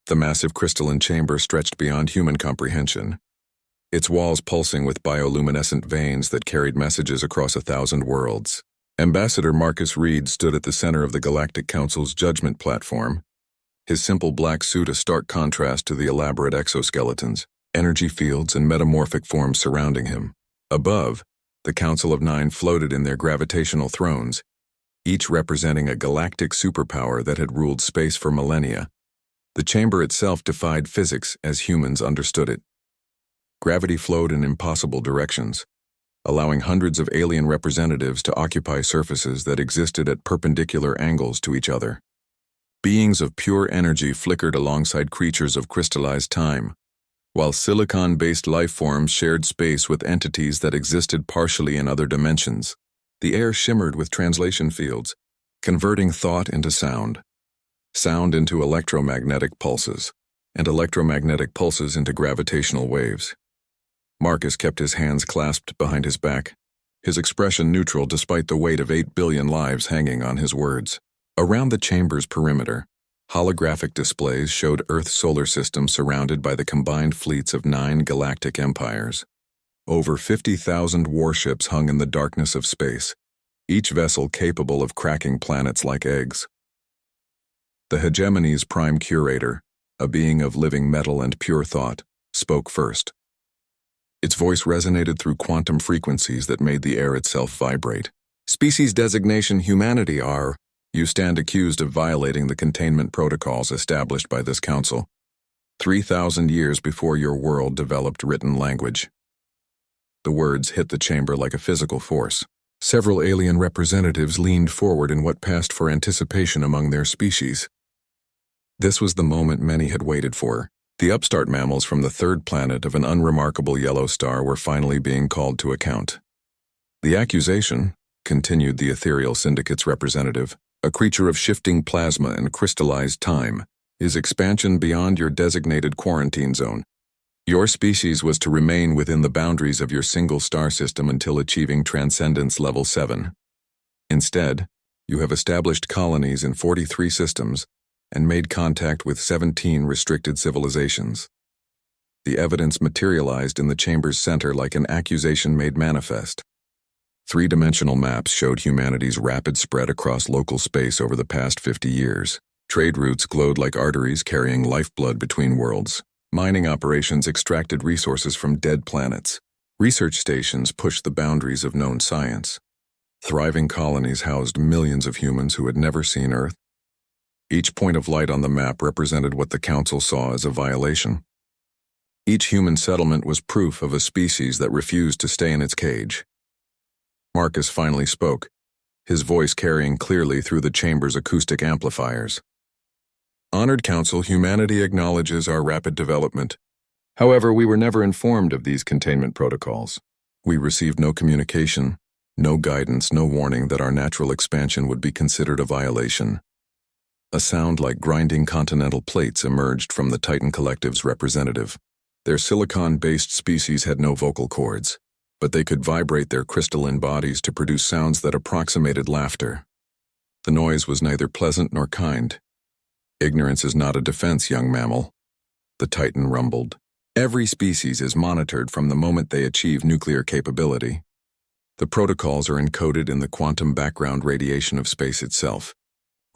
The massive crystalline chamber stretched beyond human comprehension, its walls pulsing with bioluminescent veins that carried messages across 1,000 worlds. Ambassador Marcus Reed stood at the center of the Galactic Council's judgment platform, his simple black suit a stark contrast to the elaborate exoskeletons, energy fields, and metamorphic forms surrounding him. Above, the Council of Nine floated in their gravitational thrones, each representing a galactic superpower that had ruled space for millennia. The chamber itself defied physics as humans understood it. Gravity flowed in impossible directions, allowing hundreds of alien representatives to occupy surfaces that existed at perpendicular angles to each other. Beings of pure energy flickered alongside creatures of crystallized time, while silicon-based life forms shared space with entities that existed partially in other dimensions. The air shimmered with translation fields, converting thought into sound into electromagnetic pulses, and electromagnetic pulses into gravitational waves. Marcus kept his hands clasped behind his back, his expression neutral despite the weight of 8 billion lives hanging on his words. Around the chamber's perimeter, holographic displays showed Earth's solar system surrounded by the combined fleets of 9 galactic empires. Over 50,000 warships hung in the darkness of space, each vessel capable of cracking planets like eggs. The hegemony's prime curator, a being of living metal and pure thought, spoke first. Its voice resonated through quantum frequencies that made the air itself vibrate. Species designation humanity are, you stand accused of violating the containment protocols established by this council, 3,000 years before your world developed written language. The words hit the chamber like a physical force. Several alien representatives leaned forward in what passed for anticipation among their species. This was the moment many had waited for. The upstart mammals from the third planet of an unremarkable yellow star were finally being called to account. The accusation, continued the ethereal syndicate's representative, a creature of shifting plasma and crystallized time, is expansion beyond your designated quarantine zone. Your species was to remain within the boundaries of your single star system until achieving Transcendence Level 7. Instead, you have established colonies in 43 systems and made contact with 17 restricted civilizations. The evidence materialized in the chamber's center like an accusation made manifest. 3-dimensional maps showed humanity's rapid spread across local space over the past 50 years. Trade routes glowed like arteries carrying lifeblood between worlds. Mining operations extracted resources from dead planets. Research stations pushed the boundaries of known science. Thriving colonies housed millions of humans who had never seen Earth. Each point of light on the map represented what the Council saw as a violation. Each human settlement was proof of a species that refused to stay in its cage. Marcus finally spoke, his voice carrying clearly through the chamber's acoustic amplifiers. Honored Council, humanity acknowledges our rapid development. However, we were never informed of these containment protocols. We received no communication, no guidance, no warning that our natural expansion would be considered a violation. A sound like grinding continental plates emerged from the Titan Collective's representative. Their silicon-based species had no vocal cords, but they could vibrate their crystalline bodies to produce sounds that approximated laughter. The noise was neither pleasant nor kind. Ignorance is not a defense, young mammal, the Titan rumbled. Every species is monitored from the moment they achieve nuclear capability. The protocols are encoded in the quantum background radiation of space itself,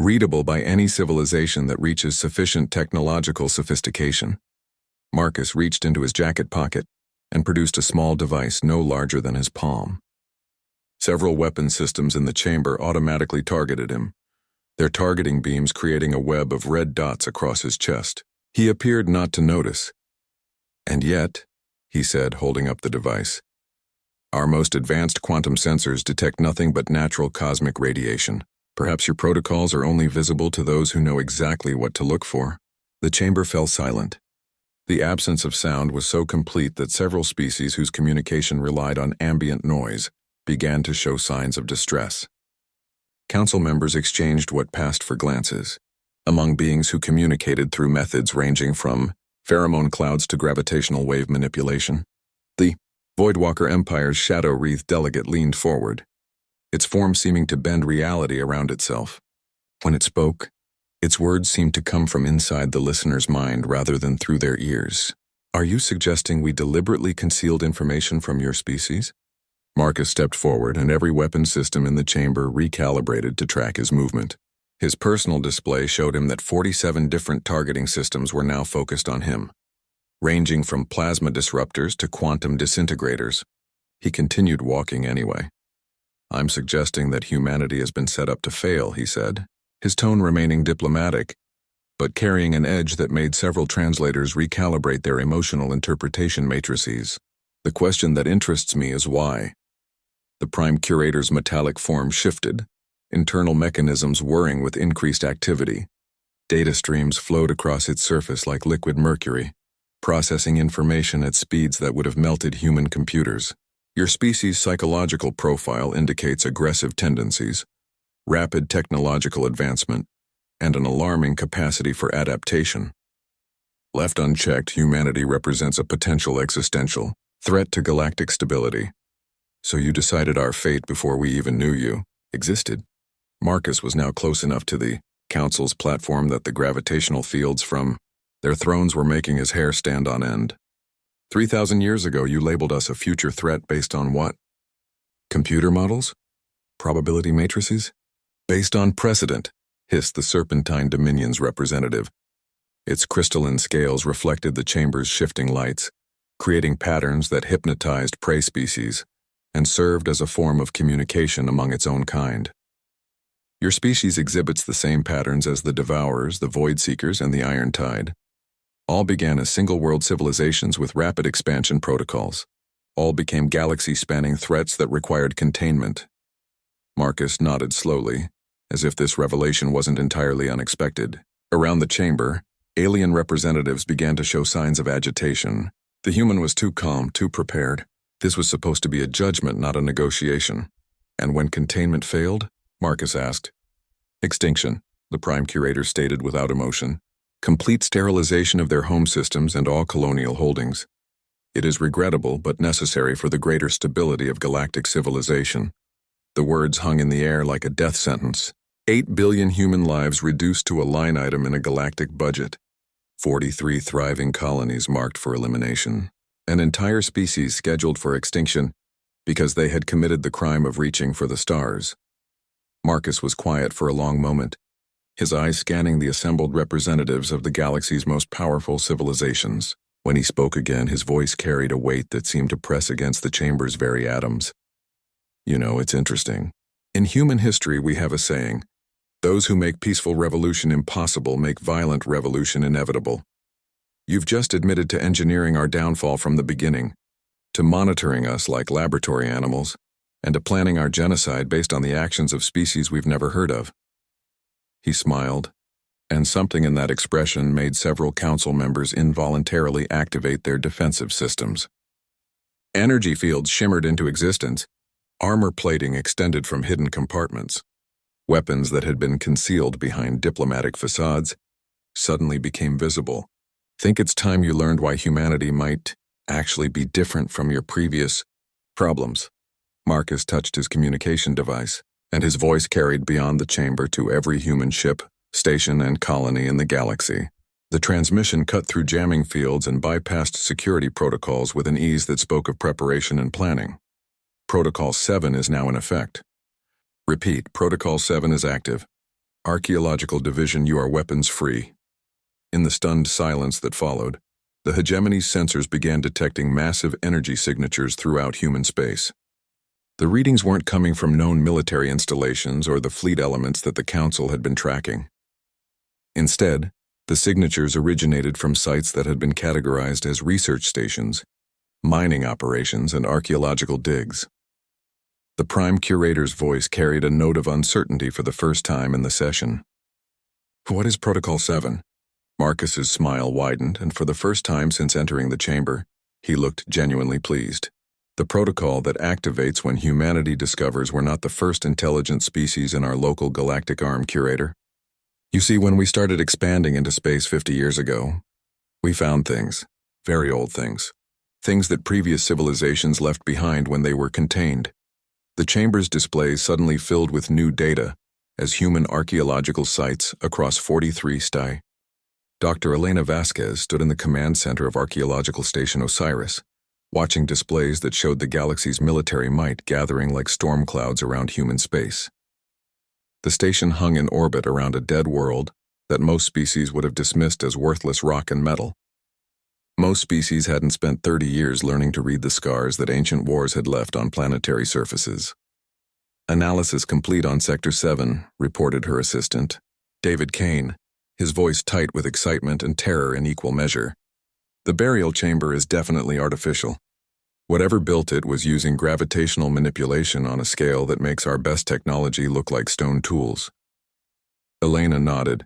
readable by any civilization that reaches sufficient technological sophistication. Marcus reached into his jacket pocket and produced a small device no larger than his palm. Several weapon systems in the chamber automatically targeted him, their targeting beams creating a web of red dots across his chest. He appeared not to notice. And yet, he said, holding up the device, our most advanced quantum sensors detect nothing but natural cosmic radiation. Perhaps your protocols are only visible to those who know exactly what to look for. The chamber fell silent. The absence of sound was so complete that several species whose communication relied on ambient noise began to show signs of distress. Council members exchanged what passed for glances. Among beings who communicated through methods ranging from pheromone clouds to gravitational wave manipulation, the Voidwalker Empire's shadow-wreathed delegate leaned forward, its form seeming to bend reality around itself. When it spoke, Its words seemed to come from inside the listener's mind rather than through their ears. Are you suggesting we deliberately concealed information from your species? Marcus stepped forward, and every weapon system in the chamber recalibrated to track his movement. His personal display showed him that 47 different targeting systems were now focused on him, ranging from plasma disruptors to quantum disintegrators. He continued walking anyway. I'm suggesting that humanity has been set up to fail, he said, his tone remaining diplomatic, but carrying an edge that made several translators recalibrate their emotional interpretation matrices. The question that interests me is why. The Prime Curator's metallic form shifted, internal mechanisms whirring with increased activity. Data streams flowed across its surface like liquid mercury, processing information at speeds that would have melted human computers. Your species' psychological profile indicates aggressive tendencies, rapid technological advancement, and an alarming capacity for adaptation. Left unchecked, humanity represents a potential existential threat to galactic stability. So you decided our fate before we even knew you existed. Marcus was now close enough to the Council's platform that the gravitational fields from their thrones were making his hair stand on end. 3,000 years ago, you labeled us a future threat based on what? Computer models? Probability matrices? Based on precedent, hissed the Serpentine Dominion's representative. Its crystalline scales reflected the chamber's shifting lights, creating patterns that hypnotized prey species and served as a form of communication among its own kind. Your species exhibits the same patterns as the Devourers, the Void Seekers, and the Iron Tide. All began as single-world civilizations with rapid expansion protocols. All became galaxy-spanning threats that required containment. Marcus nodded slowly, as if this revelation wasn't entirely unexpected. Around the chamber, alien representatives began to show signs of agitation. The human was too calm, too prepared. This was supposed to be a judgment, not a negotiation. And when containment failed, Marcus asked. Extinction, the Prime Curator stated without emotion. Complete sterilization of their home systems and all colonial holdings. It is regrettable but necessary for the greater stability of galactic civilization. The words hung in the air like a death sentence. 8 billion human lives reduced to a line item in a galactic budget. 43 thriving colonies marked for elimination. An entire species scheduled for extinction because they had committed the crime of reaching for the stars. Marcus was quiet for a long moment, his eyes scanning the assembled representatives of the galaxy's most powerful civilizations. When he spoke again, his voice carried a weight that seemed to press against the chamber's very atoms. You know, it's interesting. In human history, we have a saying, those who make peaceful revolution impossible make violent revolution inevitable. You've just admitted to engineering our downfall from the beginning, to monitoring us like laboratory animals, and to planning our genocide based on the actions of species we've never heard of. He smiled, and something in that expression made several council members involuntarily activate their defensive systems. Energy fields shimmered into existence. Armor plating extended from hidden compartments. Weapons that had been concealed behind diplomatic facades suddenly became visible. Think it's time you learned why humanity might actually be different from your previous problems. Marcus touched his communication device, and his voice carried beyond the chamber to every human ship, station, and colony in the galaxy. The transmission cut through jamming fields and bypassed security protocols with an ease that spoke of preparation and planning. Protocol 7 is now in effect. Repeat, Protocol 7 is active. Archaeological Division, you are weapons-free. In the stunned silence that followed, the hegemony's sensors began detecting massive energy signatures throughout human space. The readings weren't coming from known military installations or the fleet elements that the Council had been tracking. Instead, the signatures originated from sites that had been categorized as research stations, mining operations, and archaeological digs. The Prime Curator's voice carried a note of uncertainty for the first time in the session. What is Protocol 7? Marcus's smile widened, and for the first time since entering the chamber, he looked genuinely pleased. The protocol that activates when humanity discovers we're not the first intelligent species in our local galactic arm, Curator. You see, when we started expanding into space 50 years ago, we found things, very old things that previous civilizations left behind when they were contained. The chamber's displays suddenly filled with new data, as human archaeological sites across 43 STI. Dr. Elena Vasquez stood in the command center of Archaeological Station Osiris, watching displays that showed the galaxy's military might gathering like storm clouds around human space. The station hung in orbit around a dead world that most species would have dismissed as worthless rock and metal. Most species hadn't spent 30 years learning to read the scars that ancient wars had left on planetary surfaces. "Analysis complete on Sector 7, reported her assistant, David Kane, his voice tight with excitement and terror in equal measure. "The burial chamber is definitely artificial. Whatever built it was using gravitational manipulation on a scale that makes our best technology look like stone tools." Elena nodded.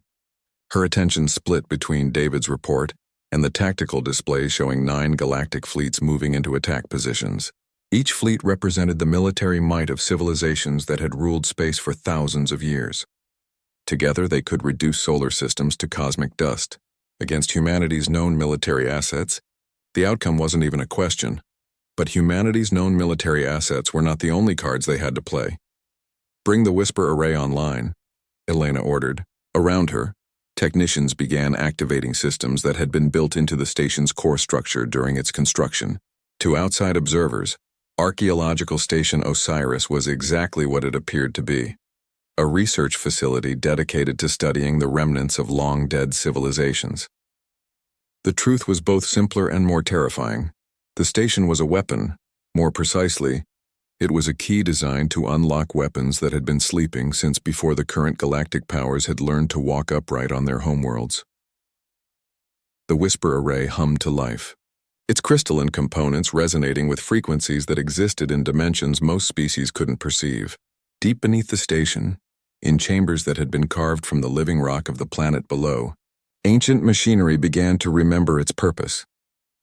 Her attention split between David's report and the tactical display showing 9 galactic fleets moving into attack positions. Each fleet represented the military might of civilizations that had ruled space for thousands of years. Together, they could reduce solar systems to cosmic dust. Against humanity's known military assets, the outcome wasn't even a question. But humanity's known military assets were not the only cards they had to play. "Bring the Whisper Array online," Elena ordered. Around her, technicians began activating systems that had been built into the station's core structure during its construction. To outside observers, Archaeological Station Osiris was exactly what it appeared to be: a research facility dedicated to studying the remnants of long-dead civilizations. The truth was both simpler and more terrifying. The station was a weapon. More precisely, it was a key designed to unlock weapons that had been sleeping since before the current galactic powers had learned to walk upright on their homeworlds. The Whisper Array hummed to life, its crystalline components resonating with frequencies that existed in dimensions most species couldn't perceive. Deep beneath the station, in chambers that had been carved from the living rock of the planet below, ancient machinery began to remember its purpose.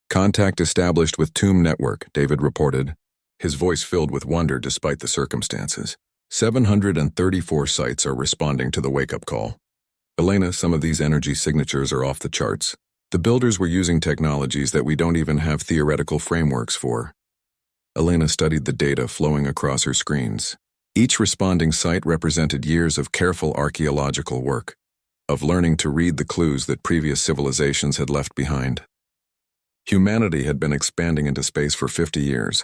"Contact established with Tomb Network," David reported, his voice filled with wonder despite the circumstances. 734 sites are responding to the wake-up call. "Elena, some of these energy signatures are off the charts. The builders were using technologies that we don't even have theoretical frameworks for." Elena studied the data flowing across her screens. Each responding site represented years of careful archaeological work, of learning to read the clues that previous civilizations had left behind. Humanity had been expanding into space for 50 years,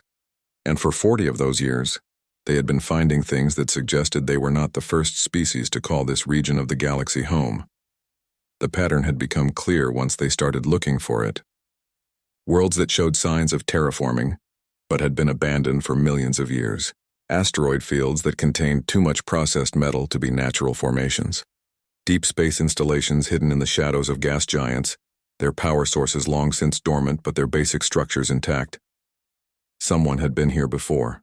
and for 40 of those years, they had been finding things that suggested they were not the first species to call this region of the galaxy home. The pattern had become clear once they started looking for it. Worlds that showed signs of terraforming, but had been abandoned for millions of years. Asteroid fields that contained too much processed metal to be natural formations. Deep space installations hidden in the shadows of gas giants, their power sources long since dormant but their basic structures intact. Someone had been here before.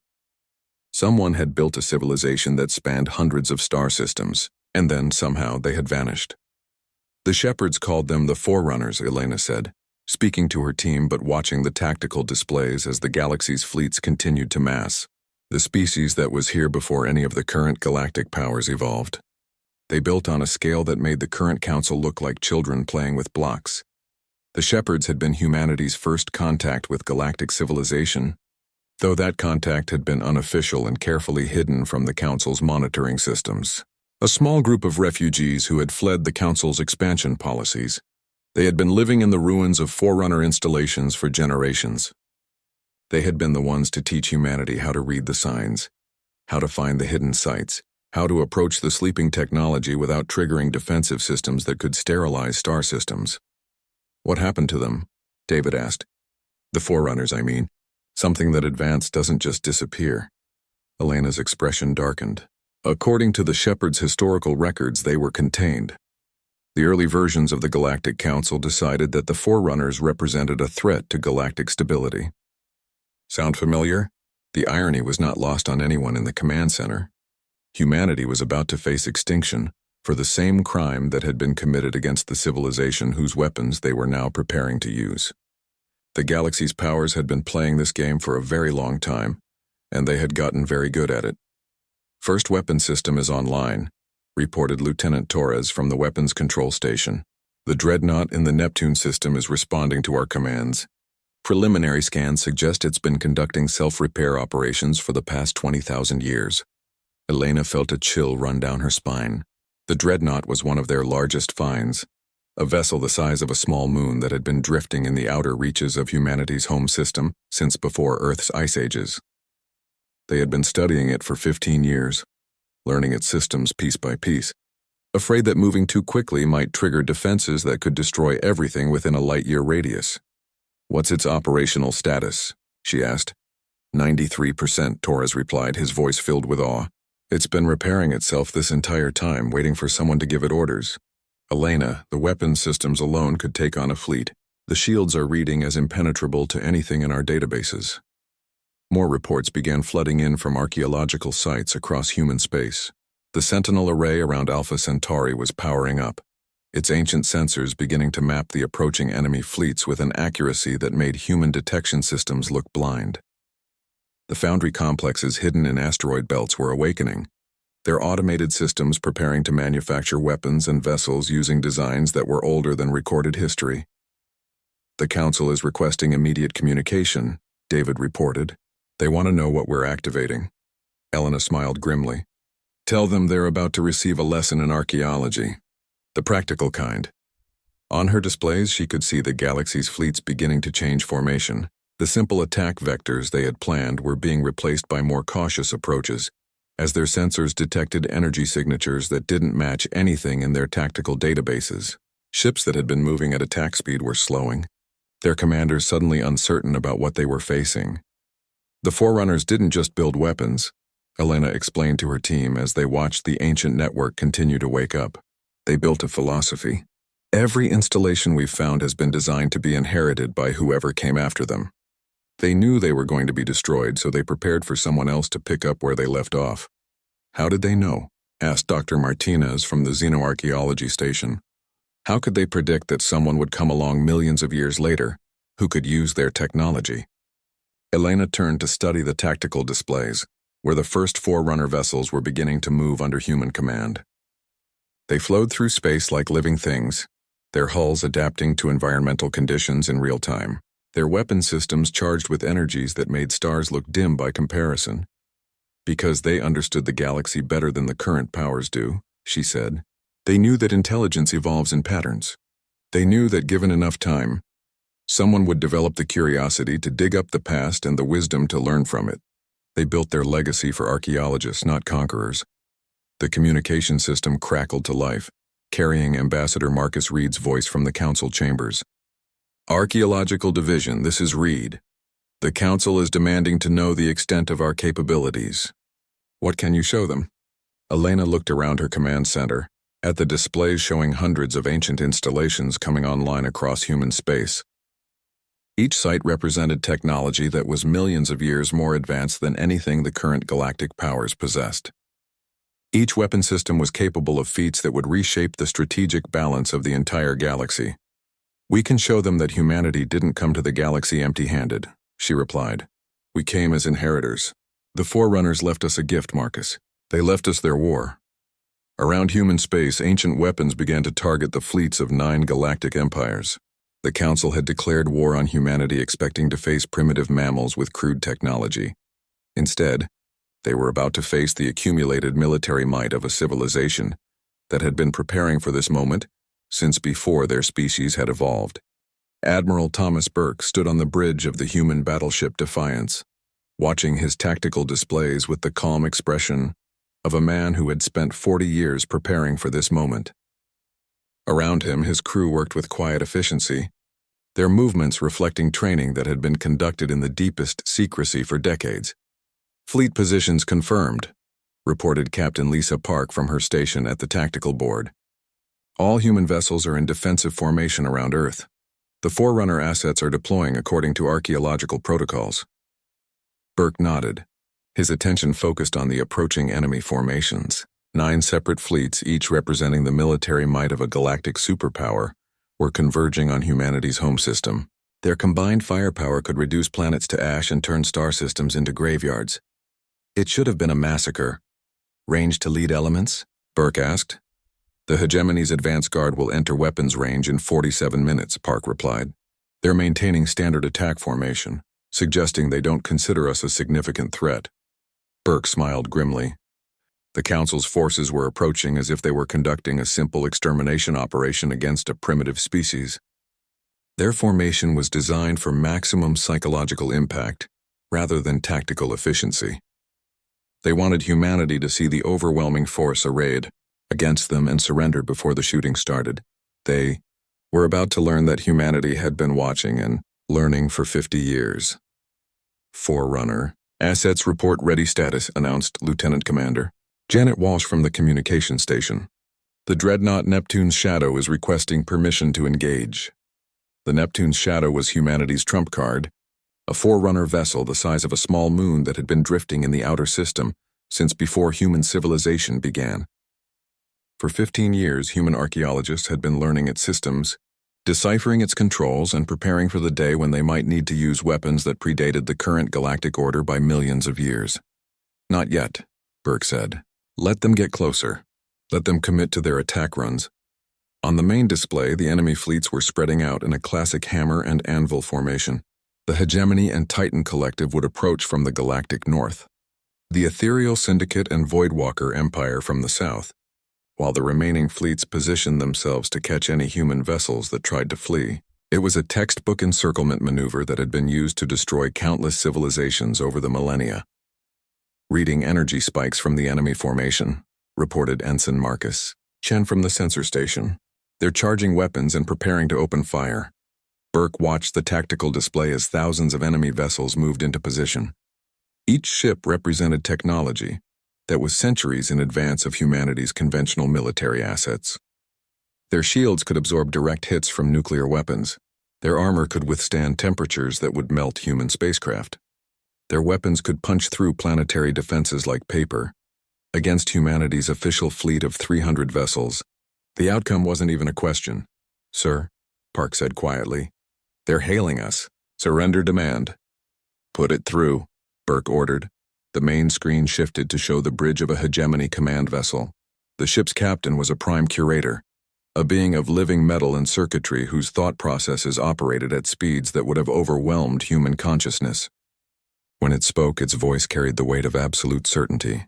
Someone had built a civilization that spanned hundreds of star systems, and then somehow they had vanished. "The shepherds called them the Forerunners," Elena said, speaking to her team but watching the tactical displays as the galaxy's fleets continued to mass. "The species that was here before any of the current galactic powers evolved. They built on a scale that made the current council look like children playing with blocks. The shepherds had been humanity's first contact with galactic civilization, though that contact had been unofficial and carefully hidden from the council's monitoring systems. A small group of refugees who had fled the council's expansion policies. They had been living in the ruins of Forerunner installations for generations. They had been the ones to teach humanity how to read the signs, how to find the hidden sites, how to approach the sleeping technology without triggering defensive systems that could sterilize star systems." "What happened to them?" David asked. "The Forerunners, I mean. Something that advanced doesn't just disappear." Elena's expression darkened. "According to the Shepherds' historical records, they were contained. The early versions of the Galactic Council decided that the Forerunners represented a threat to galactic stability." Sound familiar? The irony was not lost on anyone in the command center. Humanity was about to face extinction for the same crime that had been committed against the civilization whose weapons they were now preparing to use. The galaxy's powers had been playing this game for a very long time, and they had gotten very good at it. "First weapon system is online," reported Lieutenant Torres from the weapons control station. "The dreadnought in the Neptune system is responding to our commands. Preliminary scans suggest it's been conducting self-repair operations for the past 20,000 years. Elena felt a chill run down her spine. The Dreadnought was one of their largest finds, a vessel the size of a small moon that had been drifting in the outer reaches of humanity's home system since before Earth's ice ages. They had been studying it for 15 years, learning its systems piece by piece, afraid that moving too quickly might trigger defenses that could destroy everything within a light-year radius. "What's its operational status?" she asked. 93%, Torres replied, his voice filled with awe. "It's been repairing itself this entire time, waiting for someone to give it orders. Elena, the weapons systems alone could take on a fleet. The shields are reading as impenetrable to anything in our databases." More reports began flooding in from archaeological sites across human space. The Sentinel array around Alpha Centauri was powering up, its ancient sensors beginning to map the approaching enemy fleets with an accuracy that made human detection systems look blind. The foundry complexes hidden in asteroid belts were awakening, their automated systems preparing to manufacture weapons and vessels using designs that were older than recorded history. "The Council is requesting immediate communication," David reported. "They want to know what we're activating." Elena smiled grimly. "Tell them they're about to receive a lesson in archaeology. The practical kind." On her displays, she could see the galaxy's fleets beginning to change formation. The simple attack vectors they had planned were being replaced by more cautious approaches, as their sensors detected energy signatures that didn't match anything in their tactical databases. Ships that had been moving at attack speed were slowing, their commanders suddenly uncertain about what they were facing. The Forerunners didn't just build weapons, Elena explained to her team as they watched the ancient network continue to wake up. They built a philosophy. Every installation we've found has been designed to be inherited by whoever came after them. They knew they were going to be destroyed, so they prepared for someone else to pick up where they left off. "How did they know?" asked Dr. Martinez from the Xenoarchaeology Station. "How could they predict that someone would come along millions of years later who could use their technology?" Elena turned to study the tactical displays, where the first Forerunner vessels were beginning to move under human command. They flowed through space like living things, their hulls adapting to environmental conditions in real time, their weapon systems charged with energies that made stars look dim by comparison. "Because they understood the galaxy better than the current powers do," she said. "They knew that intelligence evolves in patterns. They knew that given enough time, someone would develop the curiosity to dig up the past and the wisdom to learn from it. They built their legacy for archaeologists, not conquerors." The communication system crackled to life, carrying Ambassador Marcus Reed's voice from the council chambers. "Archaeological Division, this is Reed. The Council is demanding to know the extent of our capabilities." "What can you show them?" Elena looked around her command center, at the displays showing hundreds of ancient installations coming online across human space. Each site represented technology that was millions of years more advanced than anything the current galactic powers possessed. Each weapon system was capable of feats that would reshape the strategic balance of the entire galaxy. "We can show them that humanity didn't come to the galaxy empty-handed," she replied. "We came as inheritors. The Forerunners left us a gift, Marcus. They left us their war." Around human space, ancient weapons began to target the fleets of 9 galactic empires. The Council had declared war on humanity, expecting to face primitive mammals with crude technology. Instead, they were about to face the accumulated military might of a civilization that had been preparing for this moment since before their species had evolved. Admiral Thomas Burke stood on the bridge of the human battleship Defiance, watching his tactical displays with the calm expression of a man who had spent 40 years preparing for this moment. Around him, his crew worked with quiet efficiency, their movements reflecting training that had been conducted in the deepest secrecy for decades. "Fleet positions confirmed," reported Captain Lisa Park from her station at the tactical board. "All human vessels are in defensive formation around Earth. The Forerunner assets are deploying according to archaeological protocols." Burke nodded, his attention focused on the approaching enemy formations. 9 separate fleets, each representing the military might of a galactic superpower, were converging on humanity's home system. Their combined firepower could reduce planets to ash and turn star systems into graveyards. "It should have been a massacre." "Range to lead elements?" Burke asked. "The Hegemony's advance guard will enter weapons range in 47 minutes, Park replied. "They're maintaining standard attack formation, suggesting they don't consider us a significant threat." Burke smiled grimly. The Council's forces were approaching as if they were conducting a simple extermination operation against a primitive species. Their formation was designed for maximum psychological impact, rather than tactical efficiency. They wanted humanity to see the overwhelming force arrayed against them and surrender before the shooting started. They were about to learn that humanity had been watching and learning for 50 years. Forerunner. Assets report ready status, announced Lieutenant Commander Janet Walsh from the communication station. The dreadnought Neptune's Shadow is requesting permission to engage. The Neptune's Shadow was humanity's trump card, a forerunner vessel the size of a small moon that had been drifting in the outer system since before human civilization began. For 15 years, human archaeologists had been learning its systems, deciphering its controls, and preparing for the day when they might need to use weapons that predated the current galactic order by millions of years. Not yet, Burke said. Let them get closer. Let them commit to their attack runs. On the main display, the enemy fleets were spreading out in a classic hammer and anvil formation. The Hegemony and Titan Collective would approach from the galactic north, the Ethereal Syndicate and Voidwalker Empire from the south, while the remaining fleets positioned themselves to catch any human vessels that tried to flee. It was a textbook encirclement maneuver that had been used to destroy countless civilizations over the millennia. Reading energy spikes from the enemy formation, reported Ensign Marcus Chen from the sensor station. They're charging weapons and preparing to open fire. Burke watched the tactical display as thousands of enemy vessels moved into position. Each ship represented technology that was centuries in advance of humanity's conventional military assets. Their shields could absorb direct hits from nuclear weapons. Their armor could withstand temperatures that would melt human spacecraft. Their weapons could punch through planetary defenses like paper. Against humanity's official fleet of 300 vessels, the outcome wasn't even a question. Sir, Park said quietly, they're hailing us. Surrender demand. Put it through, Burke ordered. The main screen shifted to show the bridge of a Hegemony command vessel. The ship's captain was a prime curator, a being of living metal and circuitry whose thought processes operated at speeds that would have overwhelmed human consciousness. When it spoke, its voice carried the weight of absolute certainty.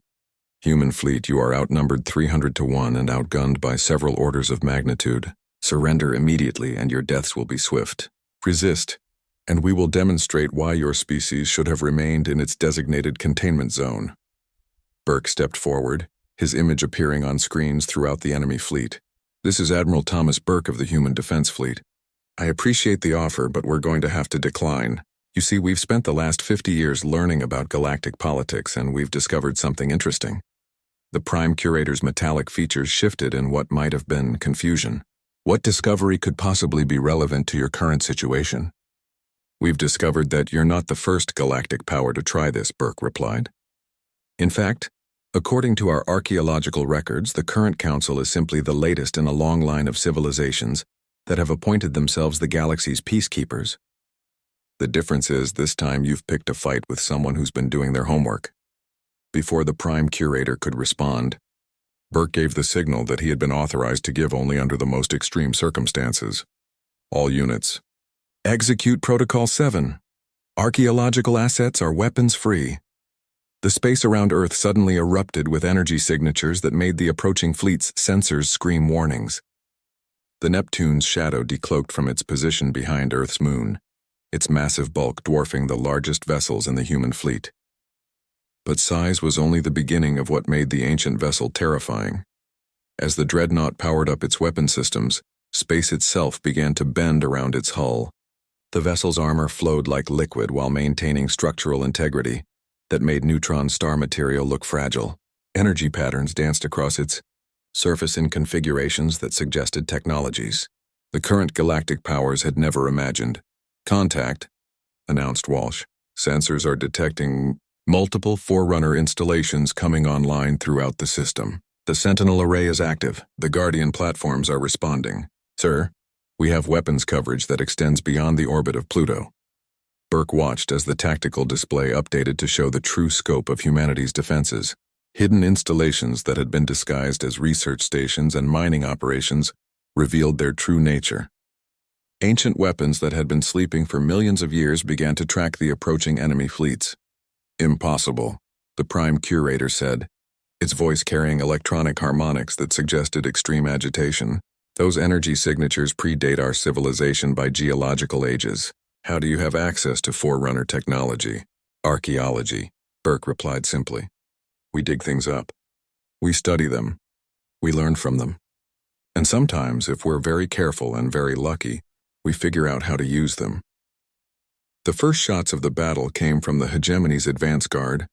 Human fleet, you are outnumbered 300 to 1 and outgunned by several orders of magnitude. Surrender immediately and your deaths will be swift. Resist, and we will demonstrate why your species should have remained in its designated containment zone. Burke stepped forward, his image appearing on screens throughout the enemy fleet. This is Admiral Thomas Burke of the Human Defense Fleet. I appreciate the offer, but we're going to have to decline. You see, we've spent the last 50 years learning about galactic politics, and we've discovered something interesting. The Prime Curator's metallic features shifted in what might have been confusion. What discovery could possibly be relevant to your current situation? We've discovered that you're not the first galactic power to try this, Burke replied. In fact, according to our archaeological records, the current council is simply the latest in a long line of civilizations that have appointed themselves the galaxy's peacekeepers. The difference is, this time you've picked a fight with someone who's been doing their homework. Before the Prime Curator could respond, Burke gave the signal that he had been authorized to give only under the most extreme circumstances. All units, execute Protocol 7. Archaeological assets are weapons-free. The space around Earth suddenly erupted with energy signatures that made the approaching fleet's sensors scream warnings. The Neptune's Shadow decloaked from its position behind Earth's moon, its massive bulk dwarfing the largest vessels in the human fleet. But size was only the beginning of what made the ancient vessel terrifying. As the dreadnought powered up its weapon systems, space itself began to bend around its hull. The vessel's armor flowed like liquid while maintaining structural integrity that made neutron star material look fragile. Energy patterns danced across its surface in configurations that suggested technologies the current galactic powers had never imagined. Contact, announced Walsh. Sensors are detecting multiple Forerunner installations coming online throughout the system. The Sentinel array is active. The Guardian platforms are responding. Sir, we have weapons coverage that extends beyond the orbit of Pluto. Burke watched as the tactical display updated to show the true scope of humanity's defenses. Hidden installations that had been disguised as research stations and mining operations revealed their true nature. Ancient weapons that had been sleeping for millions of years began to track the approaching enemy fleets. Impossible, the Prime Curator said. its voice carrying electronic harmonics that suggested extreme agitation. Those energy signatures predate our civilization by geological ages. How do you have access to Forerunner technology? Archaeology, Burke replied simply. We dig things up. We study them. We learn from them. And sometimes, if we're very careful and very lucky, we figure out how to use them. The first shots of the battle came from the hegemony's advance guard,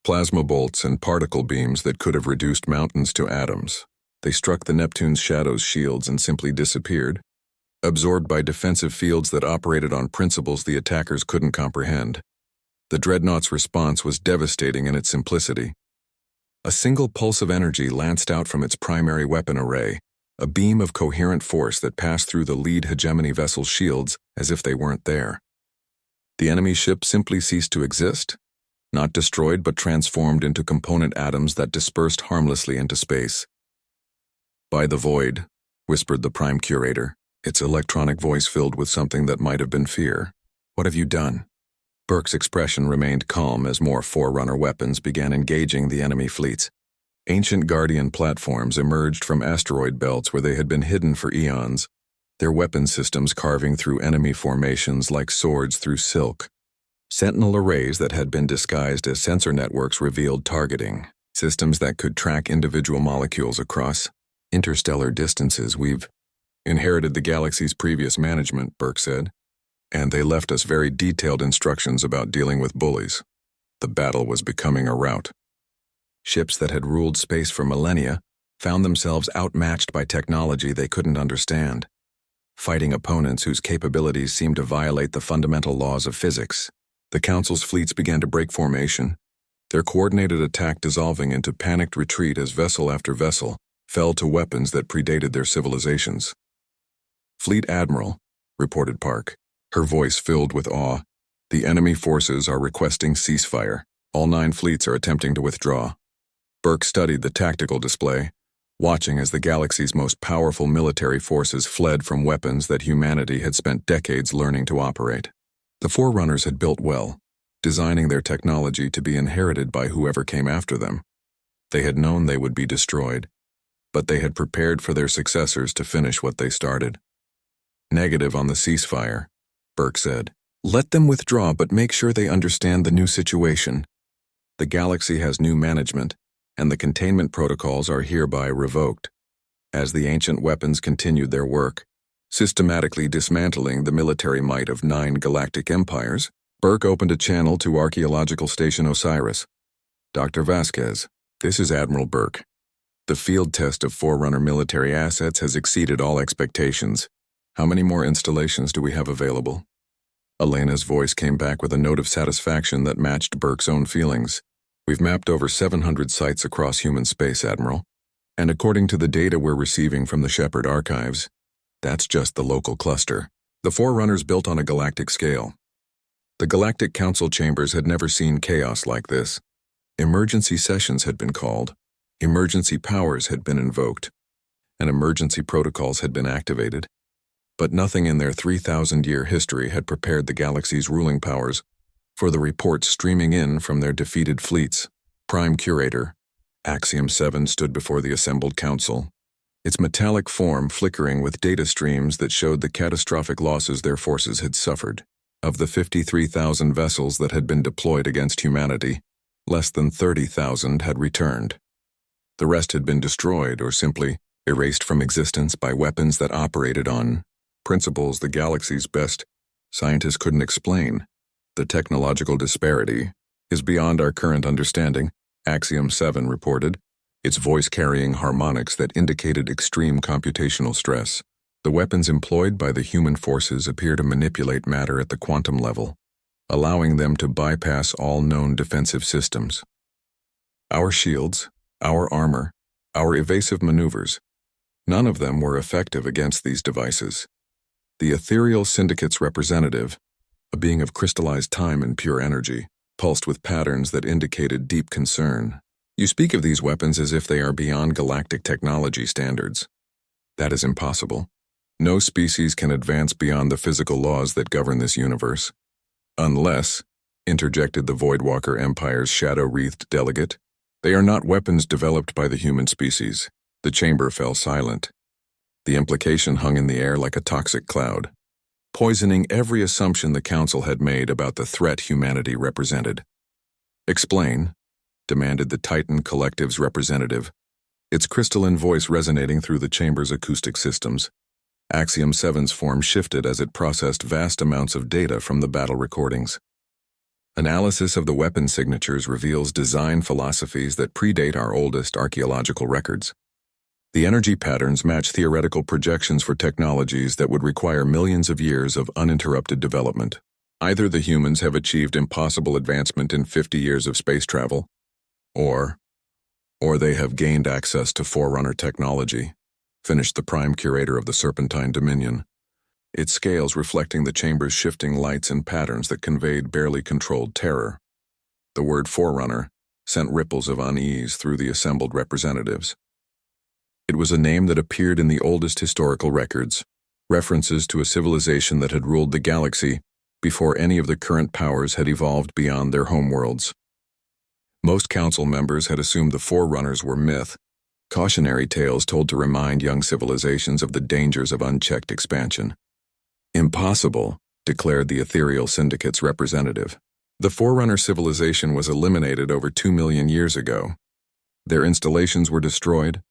plasma bolts and particle beams that could have reduced mountains to atoms. They struck the Neptune's Shadow's shields and simply disappeared, absorbed by defensive fields that operated on principles the attackers couldn't comprehend. The Dreadnought's response was devastating in its simplicity. A single pulse of energy lanced out from its primary weapon array, a beam of coherent force that passed through the lead hegemony vessel's shields as if they weren't there. The enemy ship simply ceased to exist, not destroyed but transformed into component atoms that dispersed harmlessly into space. By the void, whispered the Prime Curator, its electronic voice filled with something that might have been fear. What have you done? Burke's expression remained calm as more Forerunner weapons began engaging the enemy fleets. Ancient Guardian platforms emerged from asteroid belts where they had been hidden for eons, their weapon systems carving through enemy formations like swords through silk. Sentinel arrays that had been disguised as sensor networks revealed targeting, systems that could track individual molecules across interstellar distances. We've inherited the galaxy's previous management, Burke said, and they left us very detailed instructions about dealing with bullies. The battle was becoming a rout. Ships that had ruled space for millennia found themselves outmatched by technology they couldn't understand, fighting opponents whose capabilities seemed to violate the fundamental laws of physics. The Council's fleets began to break formation, their coordinated attack dissolving into panicked retreat as vessel after vessel fell to weapons that predated their civilizations. Fleet Admiral, reported Park, her voice filled with awe, the enemy forces are requesting ceasefire. All 9 fleets are attempting to withdraw. Burke studied the tactical display, watching as the galaxy's most powerful military forces fled from weapons that humanity had spent decades learning to operate. The Forerunners had built well, designing their technology to be inherited by whoever came after them. They had known they would be destroyed, but they had prepared for their successors to finish what they started. Negative on the ceasefire, Burke said. Let them withdraw, but make sure they understand the new situation. The galaxy has new management, and the containment protocols are hereby revoked. As the ancient weapons continued their work, systematically dismantling the military might of 9 galactic empires, Burke opened a channel to Archaeological Station Osiris. Dr. Vasquez, this is Admiral Burke. The field test of Forerunner military assets has exceeded all expectations. How many more installations do we have available? Elena's voice came back with a note of satisfaction that matched Burke's own feelings. We've mapped over 700 sites across human space, Admiral. And according to the data we're receiving from the Shepard archives, that's just the local cluster. The Forerunners built on a galactic scale. The Galactic Council chambers had never seen chaos like this. Emergency sessions had been called, emergency powers had been invoked, and emergency protocols had been activated. But nothing in their 3,000-year history had prepared the galaxy's ruling powers for the reports streaming in from their defeated fleets. Prime Curator, Axiom 7 stood before the assembled council, its metallic form flickering with data streams that showed the catastrophic losses their forces had suffered. Of the 53,000 vessels that had been deployed against humanity, less than 30,000 had returned. The rest had been destroyed or simply erased from existence by weapons that operated on principles the galaxy's best scientists couldn't explain. The technological disparity is beyond our current understanding, Axiom 7 reported, its voice carrying harmonics that indicated extreme computational stress. The weapons employed by the human forces appear to manipulate matter at the quantum level, allowing them to bypass all known defensive systems. Our shields, our armor, our evasive maneuvers, none of them were effective against these devices. The Ethereal Syndicate's representative, a being of crystallized time and pure energy, pulsed with patterns that indicated deep concern. You speak of these weapons as if they are beyond galactic technology standards. That is impossible. No species can advance beyond the physical laws that govern this universe. Unless, interjected the Voidwalker Empire's shadow-wreathed delegate, They are not weapons developed by the human species. The chamber fell silent. The implication hung in the air like a toxic cloud, poisoning every assumption the council had made about the threat humanity represented. "Explain," demanded the Titan Collective's representative, its crystalline voice resonating through the chamber's acoustic systems. Axiom 7's form shifted as it processed vast amounts of data from the battle recordings. Analysis of the weapon signatures reveals design philosophies that predate our oldest archaeological records. The energy patterns match theoretical projections for technologies that would require millions of years of uninterrupted development. Either the humans have achieved impossible advancement in 50 years of space travel, or they have gained access to Forerunner technology, finished the prime curator of the Serpentine Dominion, its scales reflecting the chamber's shifting lights and patterns that conveyed barely controlled terror. The word Forerunner sent ripples of unease through the assembled representatives. It was a name that appeared in the oldest historical records, references to a civilization that had ruled the galaxy before any of the current powers had evolved beyond their homeworlds. Most council members had assumed the Forerunners were myth, cautionary tales told to remind young civilizations of the dangers of unchecked expansion. "Impossible," declared the Ethereal Syndicate's representative. "The Forerunner civilization was eliminated over 2 million years ago. Their installations were destroyed.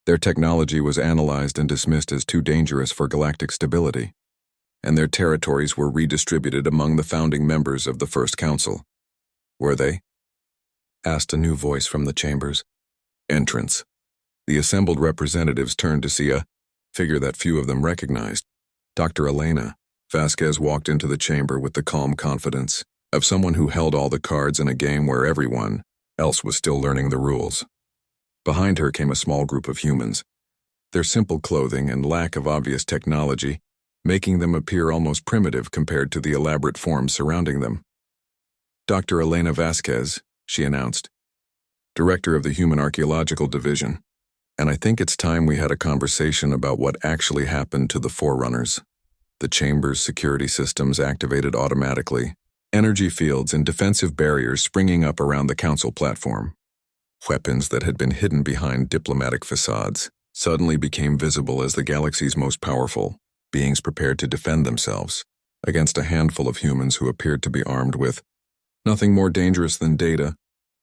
Their technology was analyzed and dismissed as too dangerous for galactic stability, and their territories were redistributed among the founding members of the First Council." "Were they?" asked a new voice from the chambers. Entrance. The assembled representatives turned to see a figure that few of them recognized. Dr. Elena Vasquez walked into the chamber with the calm confidence of someone who held all the cards in a game where everyone else was still learning the rules. Behind her came a small group of humans, their simple clothing and lack of obvious technology making them appear almost primitive compared to the elaborate forms surrounding them. "Dr. Elena Vasquez," she announced, "Director of the Human Archaeological Division, and I think it's time we had a conversation about what actually happened to the Forerunners." The chamber's security systems activated automatically, energy fields and defensive barriers springing up around the council platform. Weapons that had been hidden behind diplomatic facades suddenly became visible as the galaxy's most powerful beings prepared to defend themselves against a handful of humans who appeared to be armed with nothing more dangerous than data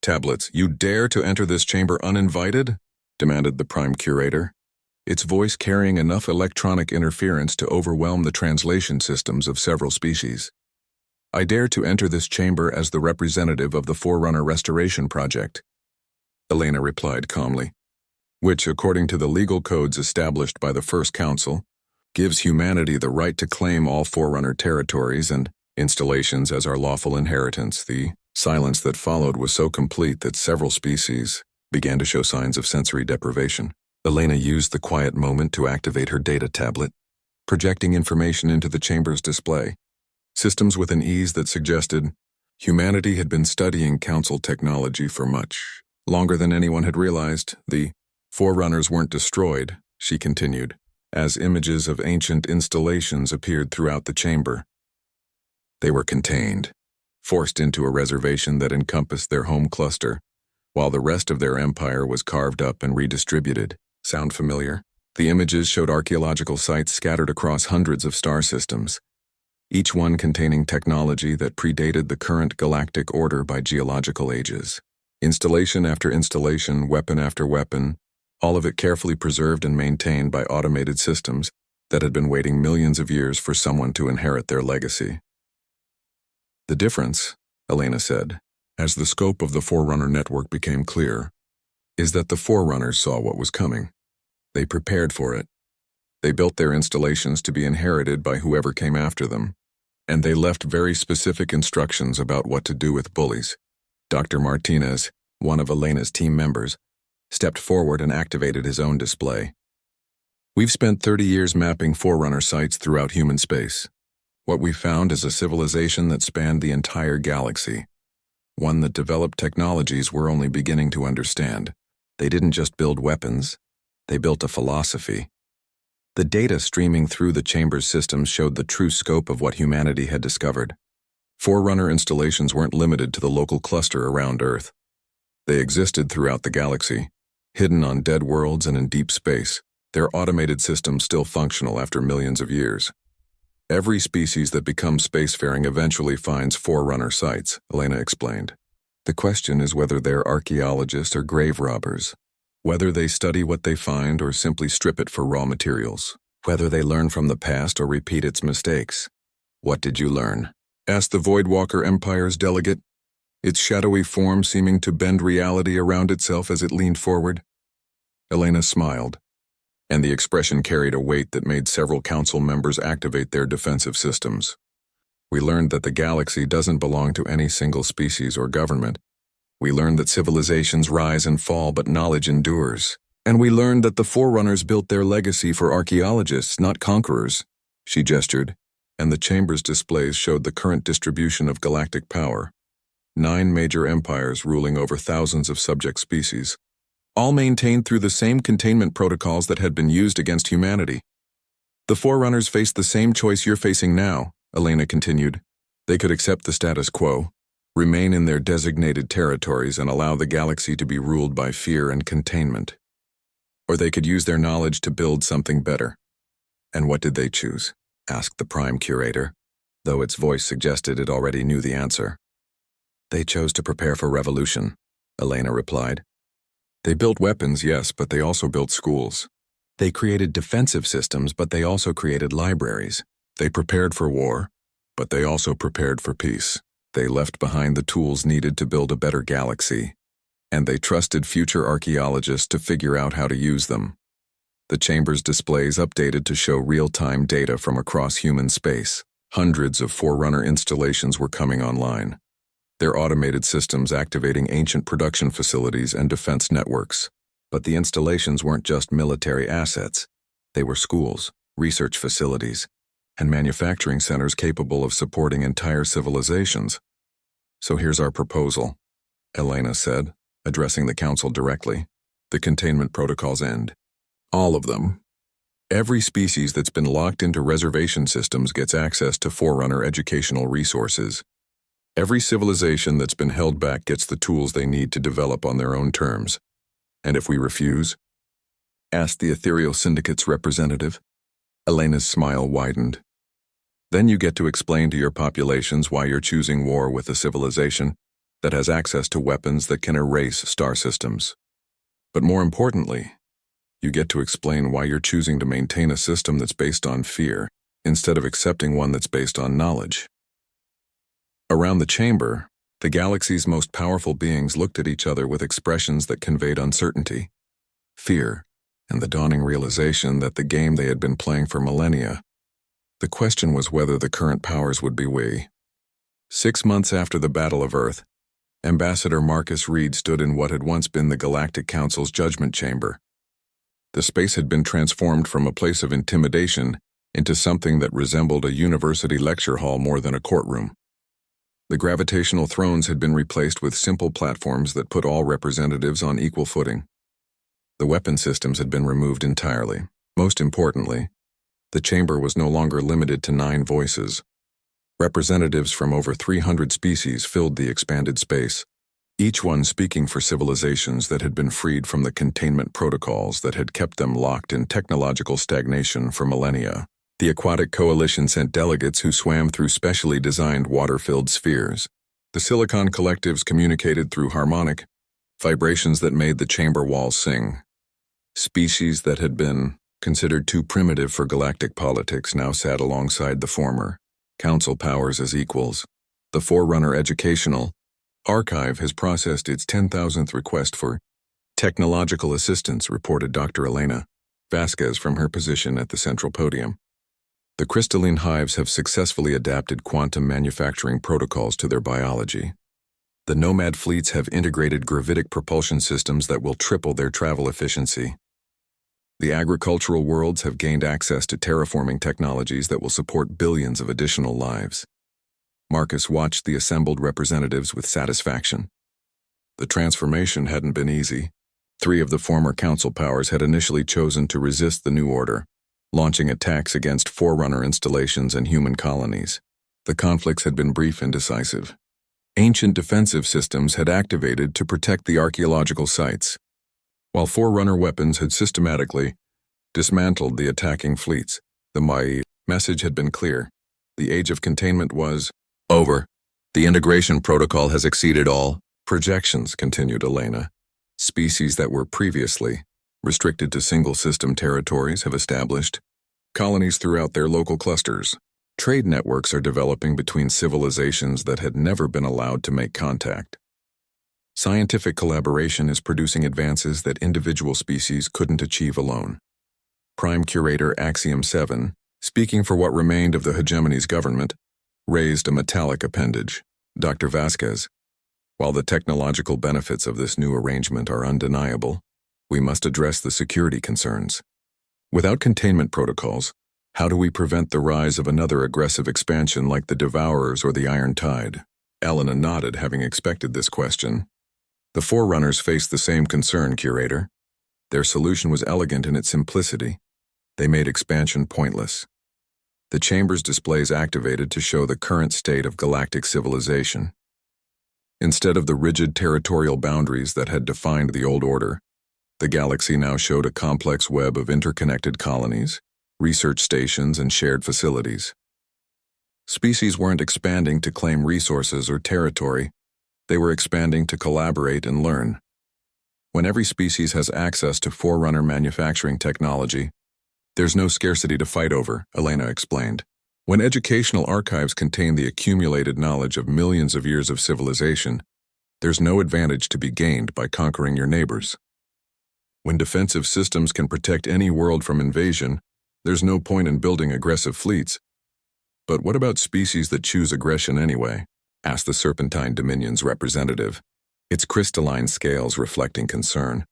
tablets. "You dare to enter this chamber uninvited?" demanded the Prime Curator, its voice carrying enough electronic interference to overwhelm the translation systems of several species. "I dare to enter this chamber as the representative of the Forerunner Restoration Project," Elena replied calmly, "which, according to the legal codes established by the First Council, gives humanity the right to claim all Forerunner territories and installations as our lawful inheritance." The silence that followed was so complete that several species began to show signs of sensory deprivation. Elena used the quiet moment to activate her data tablet, projecting information into the chamber's display. Systems with an ease that suggested humanity had been studying council technology for much longer than anyone had realized. "The Forerunners weren't destroyed," she continued, as images of ancient installations appeared throughout the chamber. "They were contained, forced into a reservation that encompassed their home cluster, while the rest of their empire was carved up and redistributed." Sound familiar? The images showed archaeological sites scattered across hundreds of star systems, each one containing technology that predated the current galactic order by geological ages. Installation after installation, weapon after weapon, all of it carefully preserved and maintained by automated systems that had been waiting millions of years for someone to inherit their legacy. "The difference," Elena said, as the scope of the Forerunner network became clear, "is that the Forerunners saw what was coming. They prepared for it. They built their installations to be inherited by whoever came after them, and they left very specific instructions about what to do with bullies." Dr. Martinez, one of Elena's team members, stepped forward and activated his own display. "We've spent 30 years mapping Forerunner sites throughout human space. What we found is a civilization that spanned the entire galaxy, one that developed technologies we're only beginning to understand. They didn't just build weapons, they built a philosophy." The data streaming through the chamber's systems showed the true scope of what humanity had discovered. Forerunner installations weren't limited to the local cluster around Earth. They existed throughout the galaxy, hidden on dead worlds and in deep space, their automated systems still functional after millions of years. Every species that becomes spacefaring eventually finds forerunner sites, Elena explained. The question is whether they're archaeologists or grave robbers, whether they study what they find or simply strip it for raw materials, whether they learn from the past or repeat its mistakes. What did you learn? Asked the Voidwalker Empire's delegate, its shadowy form seeming to bend reality around itself as it leaned forward. Elena smiled, and the expression carried a weight that made several council members activate their defensive systems. We learned that the galaxy doesn't belong to any single species or government. We learned that civilizations rise and fall, but knowledge endures. And we learned that the Forerunners built their legacy for archaeologists, not conquerors. She gestured, and the chamber's displays showed the current distribution of galactic power. 9 major empires ruling over thousands of subject species, all maintained through the same containment protocols that had been used against humanity. The Forerunners faced the same choice you're facing now, Elena continued. They could accept the status quo, remain in their designated territories and allow the galaxy to be ruled by fear and containment. Or they could use their knowledge to build something better. And what did they choose? Asked the Prime Curator, though its voice suggested it already knew the answer. They chose to prepare for revolution, Elena replied. They built weapons, yes, but they also built schools. They created defensive systems, but they also created libraries. They prepared for war, but they also prepared for peace. They left behind the tools needed to build a better galaxy, and they trusted future archaeologists to figure out how to use them. The chamber's displays updated to show real-time data from across human space. Hundreds of Forerunner installations were coming online, their automated systems activating ancient production facilities and defense networks. But the installations weren't just military assets. They were schools, research facilities, and manufacturing centers capable of supporting entire civilizations. So here's our proposal, Elena said, addressing the council directly. The containment protocols end. All of them. Every species that's been locked into reservation systems gets access to Forerunner educational resources. Every civilization that's been held back gets the tools they need to develop on their own terms. And if we refuse? Asked the Ethereal Syndicate's representative. Elena's smile widened. Then you get to explain to your populations why you're choosing war with a civilization that has access to weapons that can erase star systems. But more importantly, you get to explain why you're choosing to maintain a system that's based on fear instead of accepting one that's based on knowledge. Around the chamber, the galaxy's most powerful beings looked at each other with expressions that conveyed uncertainty, fear, and the dawning realization that the game they had been playing for millennia. The question was whether the current powers would be we. 6 months after the Battle of Earth, Ambassador Marcus Reed stood in what had once been the Galactic Council's judgment chamber. The space had been transformed from a place of intimidation into something that resembled a university lecture hall more than a courtroom. The gravitational thrones had been replaced with simple platforms that put all representatives on equal footing. The weapon systems had been removed entirely. Most importantly, the chamber was no longer limited to 9 voices. Representatives from over 300 species filled the expanded space, each one speaking for civilizations that had been freed from the containment protocols that had kept them locked in technological stagnation for millennia. The Aquatic Coalition sent delegates who swam through specially designed water-filled spheres. The Silicon Collectives communicated through harmonic vibrations that made the chamber walls sing. Species that had been considered too primitive for galactic politics now sat alongside the former, council powers as equals. The Forerunner Educational Archive has processed its 10,000th request for technological assistance, reported Dr. Elena Vasquez from her position at the central podium. The crystalline hives have successfully adapted quantum manufacturing protocols to their biology. The nomad fleets have integrated gravitic propulsion systems that will triple their travel efficiency. The agricultural worlds have gained access to terraforming technologies that will support billions of additional lives. Marcus watched the assembled representatives with satisfaction. The transformation hadn't been easy. 3 of the former council powers had initially chosen to resist the new order, launching attacks against Forerunner installations and human colonies. The conflicts had been brief and decisive. Ancient defensive systems had activated to protect the archaeological sites, while Forerunner weapons had systematically dismantled the attacking fleets. The message had been clear. The age of containment was over. The integration protocol has exceeded all projections, continued Elena. Species that were previously restricted to single-system territories have established colonies throughout their local clusters. Trade networks are developing between civilizations that had never been allowed to make contact. Scientific collaboration is producing advances that individual species couldn't achieve alone. Prime Curator Axiom 7, speaking for what remained of the hegemony's government, raised a metallic appendage. Dr. Vasquez, while the technological benefits of this new arrangement are undeniable, we must address the security concerns. Without containment protocols, how do we prevent the rise of another aggressive expansion like the Devourers or the Iron Tide? Elena nodded, having expected this question. The Forerunners faced the same concern, Curator. Their solution was elegant in its simplicity. They made expansion pointless. The chamber's displays activated to show the current state of galactic civilization. Instead of the rigid territorial boundaries that had defined the old order, the galaxy now showed a complex web of interconnected colonies, research stations, and shared facilities. Species weren't expanding to claim resources or territory. They were expanding to collaborate and learn. When every species has access to Forerunner manufacturing technology, there's no scarcity to fight over, Elena explained. When educational archives contain the accumulated knowledge of millions of years of civilization, there's no advantage to be gained by conquering your neighbors. When defensive systems can protect any world from invasion, there's no point in building aggressive fleets. But what about species that choose aggression anyway? Asked the Serpentine Dominion's representative, its crystalline scales reflecting concern.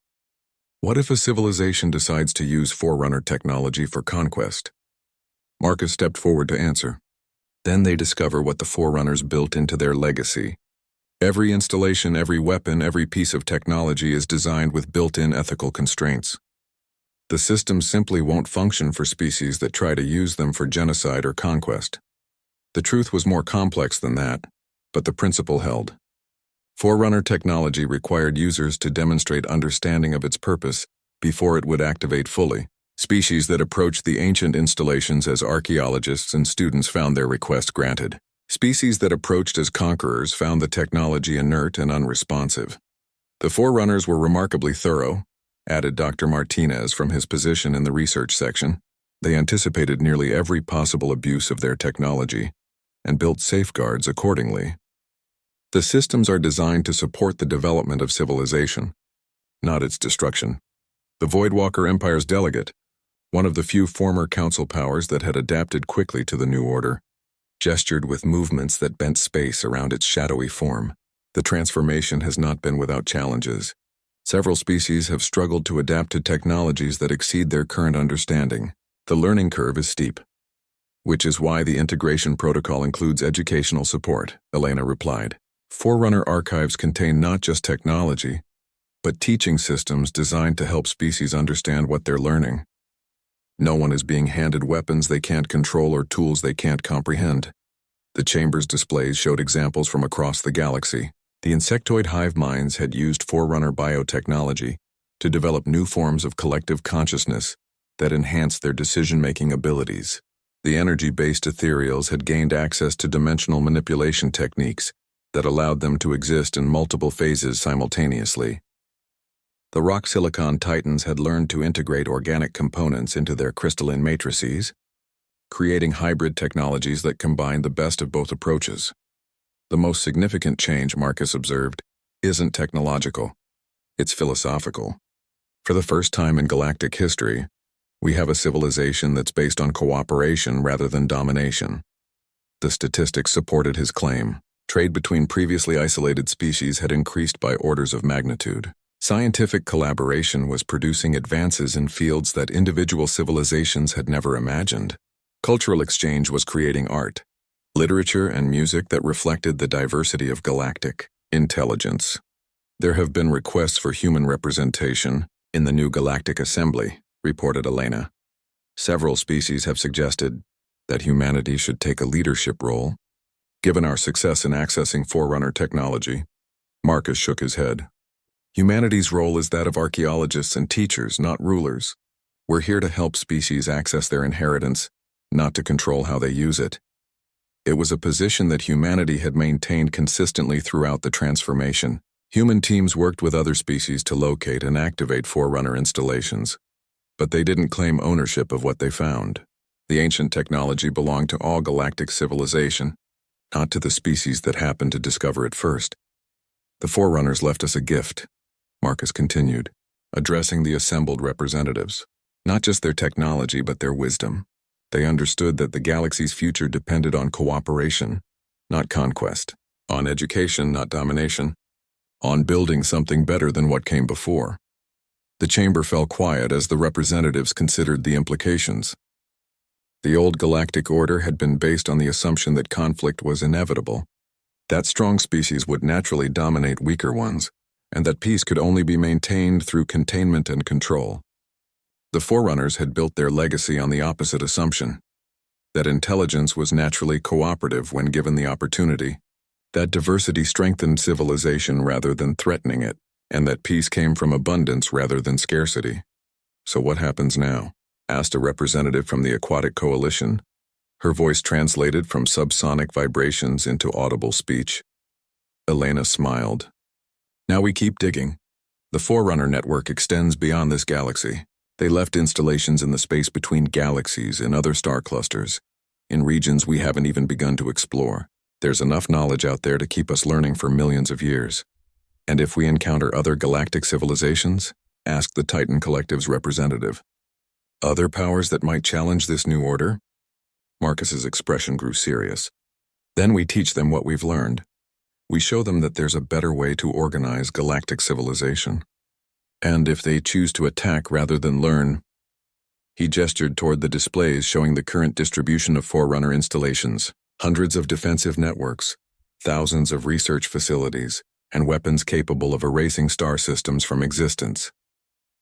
What if a civilization decides to use Forerunner technology for conquest? Marcus stepped forward to answer. Then they discover what the Forerunners built into their legacy. Every installation, every weapon, every piece of technology is designed with built-in ethical constraints. The systems simply won't function for species that try to use them for genocide or conquest. The truth was more complex than that, but the principle held. Forerunner technology required users to demonstrate understanding of its purpose before it would activate fully. Species that approached the ancient installations as archaeologists and students found their request granted. Species that approached as conquerors found the technology inert and unresponsive. The Forerunners were remarkably thorough, added Dr. Martinez from his position in the research section. They anticipated nearly every possible abuse of their technology and built safeguards accordingly. The systems are designed to support the development of civilization, not its destruction. The Voidwalker Empire's delegate, one of the few former council powers that had adapted quickly to the new order, gestured with movements that bent space around its shadowy form. The transformation has not been without challenges. Several species have struggled to adapt to technologies that exceed their current understanding. The learning curve is steep, which is why the integration protocol includes educational support, Elena replied. Forerunner archives contain not just technology, but teaching systems designed to help species understand what they're learning. No one is being handed weapons they can't control or tools they can't comprehend. The chamber's displays showed examples from across the galaxy. The insectoid hive minds had used Forerunner biotechnology to develop new forms of collective consciousness that enhanced their decision-making abilities. The energy-based ethereals had gained access to dimensional manipulation techniques that allowed them to exist in multiple phases simultaneously. The rock silicon titans had learned to integrate organic components into their crystalline matrices, creating hybrid technologies that combine the best of both approaches. The most significant change, Marcus observed, isn't technological. It's philosophical. For the first time in galactic history, we have a civilization that's based on cooperation rather than domination. The statistics supported his claim. Trade between previously isolated species had increased by orders of magnitude. Scientific collaboration was producing advances in fields that individual civilizations had never imagined. Cultural exchange was creating art, literature, and music that reflected the diversity of galactic intelligence. There have been requests for human representation in the new Galactic Assembly, reported Elena. Several species have suggested that humanity should take a leadership role Given our success in accessing Forerunner technology, Marcus shook his head. Humanity's role is that of archaeologists and teachers, not rulers. We're here to help species access their inheritance, not to control how they use it. It was a position that humanity had maintained consistently throughout the transformation. Human teams worked with other species to locate and activate Forerunner installations, but they didn't claim ownership of what they found. The ancient technology belonged to all galactic civilization, not to the species that happened to discover it first. The Forerunners left us a gift, Marcus continued, addressing the assembled representatives. Not just their technology, but their wisdom. They understood that the galaxy's future depended on cooperation, not conquest, on education, not domination, on building something better than what came before. The chamber fell quiet as the representatives considered the implications. The old galactic order had been based on the assumption that conflict was inevitable, that strong species would naturally dominate weaker ones, and that peace could only be maintained through containment and control. The Forerunners had built their legacy on the opposite assumption, that intelligence was naturally cooperative when given the opportunity, that diversity strengthened civilization rather than threatening it, and that peace came from abundance rather than scarcity. So what happens now? Asked a representative from the Aquatic Coalition, her voice translated from subsonic vibrations into audible speech. Elena smiled. Now we keep digging. The Forerunner network extends beyond this galaxy. They left installations in the space between galaxies and other star clusters, in regions we haven't even begun to explore. There's enough knowledge out there to keep us learning for millions of years. And if we encounter other galactic civilizations? Asked the Titan Collective's representative. Other powers that might challenge this new order? Marcus's expression grew serious. Then we teach them what we've learned. We show them that there's a better way to organize galactic civilization. And if they choose to attack rather than learn, he gestured toward the displays showing the current distribution of Forerunner installations, hundreds of defensive networks, thousands of research facilities, and weapons capable of erasing star systems from existence.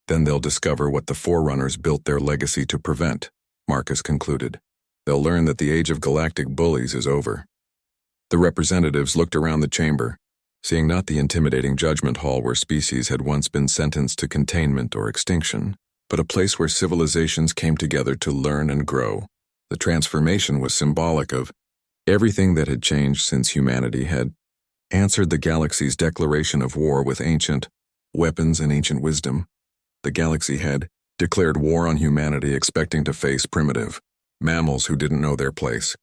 Then they'll discover what the Forerunners built their legacy to prevent, Marcus concluded. They'll learn that the age of galactic bullies is over. The representatives looked around the chamber, seeing not the intimidating judgment hall where species had once been sentenced to containment or extinction, but a place where civilizations came together to learn and grow. The transformation was symbolic of everything that had changed since humanity had answered the galaxy's declaration of war with ancient weapons and ancient wisdom. The galaxy had declared war on humanity, expecting to face primitive mammals who didn't know their place.